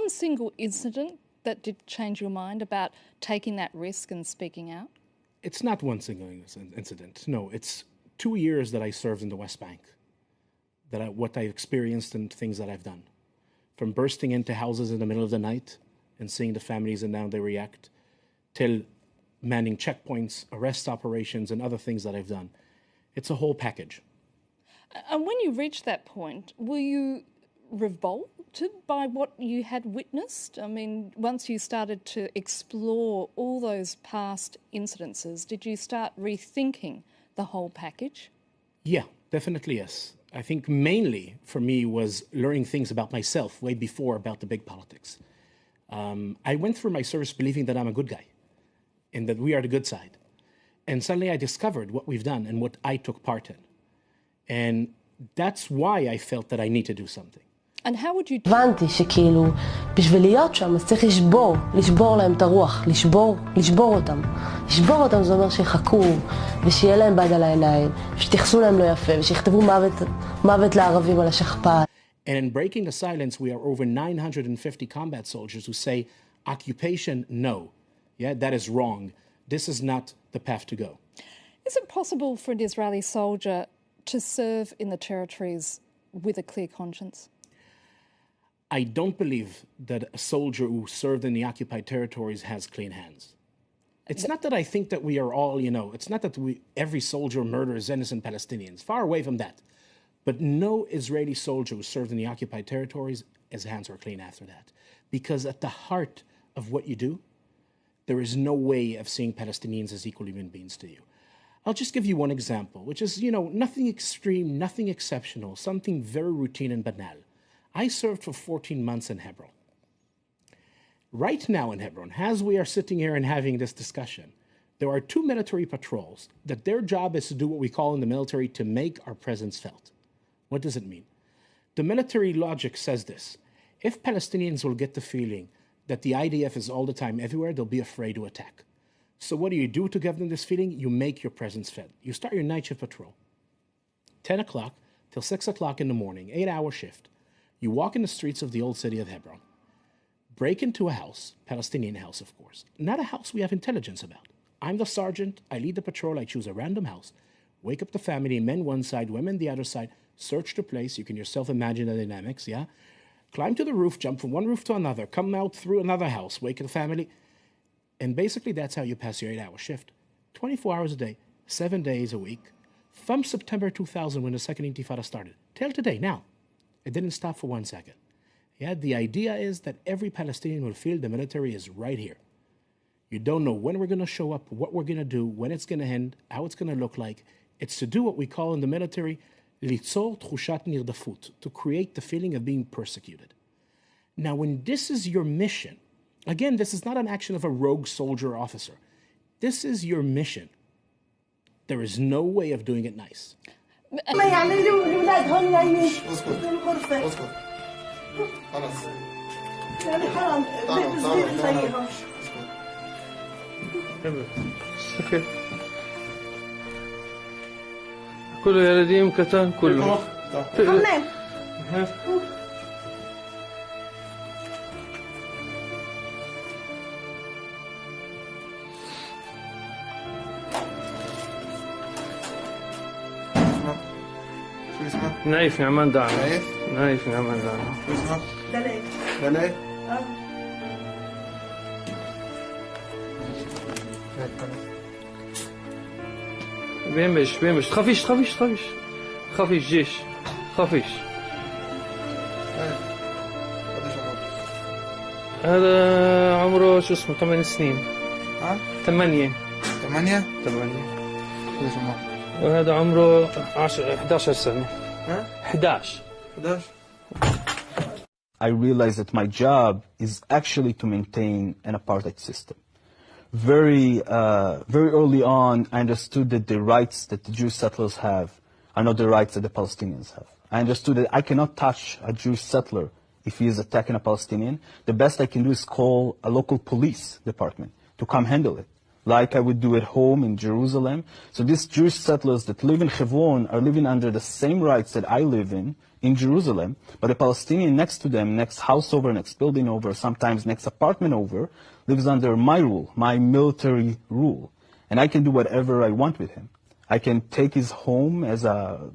one single incident that did change your mind about taking that risk and speaking out? It's not one single incident. No, it's 2 years that I served in the West Bank, what I've experienced and things that I've done. From bursting into houses in the middle of the night and seeing the families and how they react, till manning checkpoints, arrest operations, and other things that I've done. It's a whole package. And when you reached that point, were you revolted by what you had witnessed? I mean, once you started to explore all those past incidences, did you start rethinking the whole package? Yeah, definitely yes. I think mainly for me was learning things about myself way before about the big politics. I went through my service believing that I'm a good guy and that we are the good side. And suddenly I discovered what we've done and what I took part in. And that's why I felt that I need to do something. And how would you... הבנתי שכאילו, בשביל להיות שם, אז צריך לשבור להם את הרוח, לשבור אותם. לשבור אותם זה אומר שיחכו, ושיהיה להם בד על העיניים, ושתייחסו להם לא יפה, ושיכתבו מוות לערבים על השכפ"ל. And in breaking the silence, we are over 950 combat soldiers who say, occupation, no. Yeah, that is wrong. This is not the path to go. Is it possible for an Israeli soldier to serve in the territories with a clear conscience? I don't believe that a soldier who served in the occupied territories has clean hands. It's not that I think that we are all, it's not that every soldier murders innocent Palestinians. Far away from that. But no Israeli soldier who served in the occupied territories, his hands were clean after that. Because at the heart of what you do, there is no way of seeing Palestinians as equal human beings to you. I'll just give you one example, which is, nothing extreme, nothing exceptional, something very routine and banal. I served for 14 months in Hebron. Right now in Hebron, as we are sitting here and having this discussion, there are 2 military patrols that their job is to do what we call in the military to make our presence felt. What does it mean? The military logic says this. If Palestinians will get the feeling that the IDF is all the time everywhere, they'll be afraid to attack. So what do you do to give them this feeling? You make your presence felt. You start your night shift patrol. 10 o'clock till 6 o'clock in the morning, 8-hour shift. You walk in the streets of the old city of Hebron. Break into a house, Palestinian house, of course. Not a house we have intelligence about. I'm the sergeant. I lead the patrol. I choose a random house. Wake up the family, men one side, women the other side. Search the place. You can yourself imagine the dynamics, yeah? Climb to the roof, jump from one roof to another, come out through another house, wake the family. And basically that's how you pass your 8-hour shift. 24 hours a day, 7 days a week. From September 2000, when the second Intifada started, till today, now. It didn't stop for 1 second. Yeah, the idea is that every Palestinian will feel the military is right here. You don't know when we're going to show up, what we're going to do, when it's going to end, how it's going to look like. It's to do what we call in the military, ליצור תחושת נרדפות, to create the feeling of being persecuted. Now, when this is your mission, again, this is not an action of a rogue soldier or officer. This is your mission. There is no way of doing it nice. ما يعني الولاد هون نايمين بالغرفة. اسكت خلاص يعني حرام بالصغير خليهم. سكت كله يلديم كتان كله. حمام. نايف نعمان دعم. نايف نعمان دعم. شو اسمه؟ دلال بيمش خفيش جيش خفيش. هذا عمره شو اسمه 8 سنين. ها؟ 8 وهذا عمره 11 سنة. 11 I realized that my job is actually to maintain an apartheid system. Very early on, I understood that the rights that the Jewish settlers have are not the rights that the Palestinians have. I understood that I cannot touch a Jewish settler if he is attacking a Palestinian. The best I can do is call a local police department to come handle it. like I would do at home in Jerusalem. So these Jewish settlers that live in Hebron are living under the same rights that I live in Jerusalem, but a Palestinian next to them, next house over, next building over, sometimes next apartment over, lives under my rule, my military rule. And I can do whatever I want with him. I can take his home as a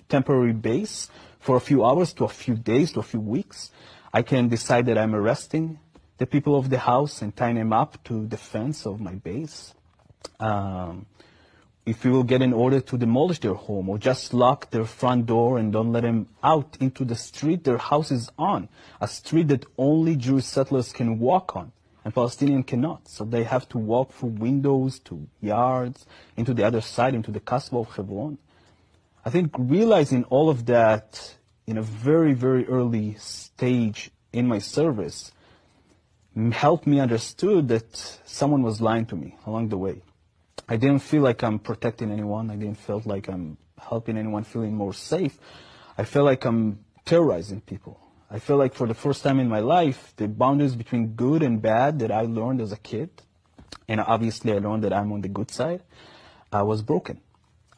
temporary base for a few hours to a few days to a few weeks. I can decide that I'm arresting the people of the house and tying them up to the fence of my base. If we will get an order to demolish their home or just lock their front door and don't let them out into the street their house is on, a street that only Jewish settlers can walk on and Palestinians cannot. So they have to walk through windows to yards, into the other side, into the Kasbah of Hebron. I think realizing all of that in a very, very early stage in my service helped me understood that someone was lying to me along the way. I didn't feel like I'm protecting anyone. I didn't feel like I'm helping anyone feeling more safe. I feel like I'm terrorizing people. I feel like for the first time in my life, the boundaries between good and bad that I learned as a kid, and obviously I learned that I'm on the good side, was broken.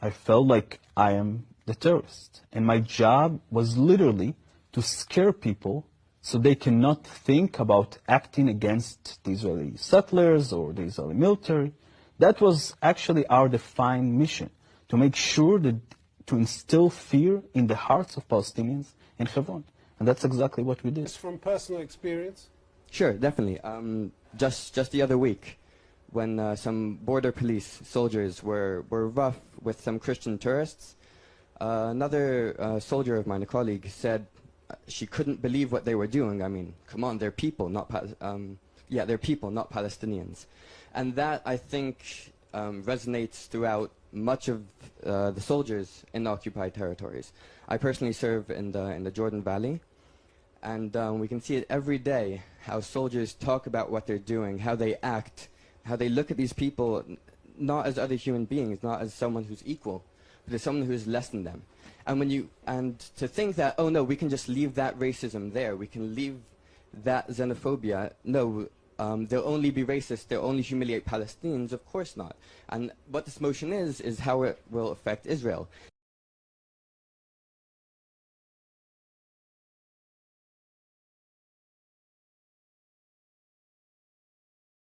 I felt like I am the terrorist. And my job was literally to scare people so they cannot think about acting against the Israeli settlers or the Israeli military. That was actually our defined mission, to make sure that to instill fear in the hearts of Palestinians in Hebron. And that's exactly what we did. It's from personal experience? Sure, definitely. Just the other week, when some border police soldiers were rough with some Christian tourists, another soldier of mine, a colleague, said she couldn't believe what they were doing. I mean, come on, they're people, not they're people, not Palestinians. And that, I think, resonates throughout much of the soldiers in the occupied territories. I personally serve in the Jordan Valley, and we can see it every day, how soldiers talk about what they're doing, how they act, how they look at these people not as other human beings, not as someone who's equal, but as someone who's less than them. And to think that, oh no, we can just leave that racism there, we can leave that xenophobia, no, they'll only be racist, they'll only humiliate Palestinians, of course not. And what this motion is how it will affect Israel.